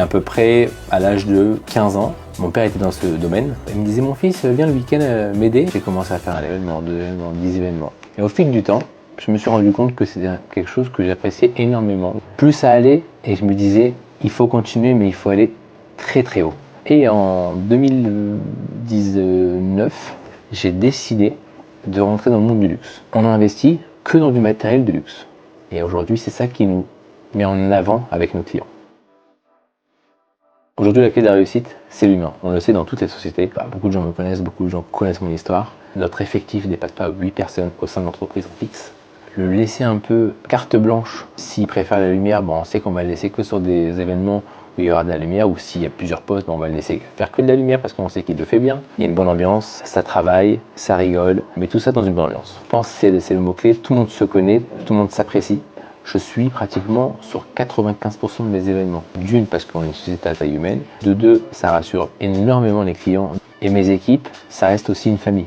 à peu près à l'âge de 15 ans, mon père était dans ce domaine. Il me disait, mon fils, viens le week-end m'aider. J'ai commencé à faire un événement, 2 événements, 10 événements. Et au fil du temps, je me suis rendu compte que c'était quelque chose que j'appréciais énormément. Plus ça allait, et je me disais, il faut continuer, mais il faut aller très très haut. Et en 2019, j'ai décidé de rentrer dans le monde du luxe. On n'a investi que dans du matériel de luxe. Et aujourd'hui, c'est ça qui nous met en avant avec nos clients. Aujourd'hui, la clé de la réussite, c'est l'humain. On le sait dans toutes les sociétés. Beaucoup de gens me connaissent, beaucoup de gens connaissent mon histoire. Notre effectif ne dépasse pas 8 personnes au sein de l'entreprise en fixe. Le laisser un peu carte blanche. S'il préfère la lumière, on sait qu'on va le laisser que sur des événements où il y aura de la lumière, ou s'il y a plusieurs postes, on va le laisser faire que de la lumière parce qu'on sait qu'il le fait bien. Il y a une bonne ambiance, ça travaille, ça rigole, mais tout ça dans une bonne ambiance. Je pense que c'est le mot-clé, tout le monde se connaît, tout le monde s'apprécie. Je suis pratiquement sur 95% de mes événements. D'une, parce qu'on est une société à taille humaine. De deux, ça rassure énormément les clients. Et mes équipes, ça reste aussi une famille.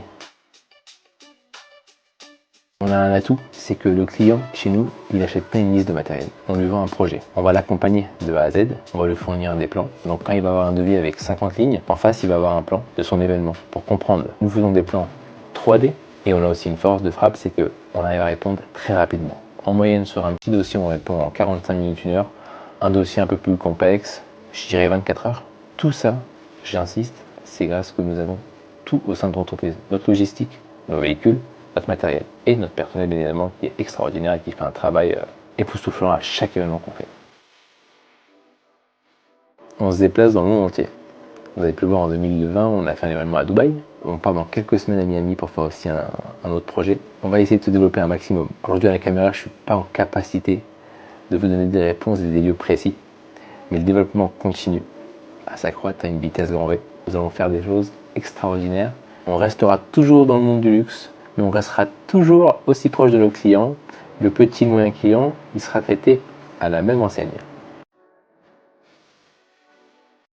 On a un atout, c'est que le client, chez nous, il n'achète pas une liste de matériel. On lui vend un projet. On va l'accompagner de A à Z, on va lui fournir des plans. Donc quand il va avoir un devis avec 50 lignes, en face, il va avoir un plan de son événement pour comprendre. Nous faisons des plans 3D et on a aussi une force de frappe, c'est qu'on arrive à répondre très rapidement. En moyenne, sur un petit dossier, on répond en 45 minutes, 1 heure. Un dossier un peu plus complexe, je dirais 24 heures. Tout ça, j'insiste, c'est grâce que nous avons tout au sein de l'entreprise. Notre logistique, nos véhicules, notre matériel et notre personnel évidemment qui est extraordinaire et qui fait un travail époustouflant à chaque événement qu'on fait. On se déplace dans le monde entier. Vous avez pu le voir en 2020, on a fait un événement à Dubaï. On part dans quelques semaines à Miami pour faire aussi un autre projet. On va essayer de se développer un maximum. Aujourd'hui à la caméra, je ne suis pas en capacité de vous donner des réponses et des lieux précis. Mais le développement continue à s'accroître à une vitesse grand V. Nous allons faire des choses extraordinaires. On restera toujours dans le monde du luxe, mais on restera toujours aussi proche de nos clients. Le petit moyen client, il sera traité à la même enseigne.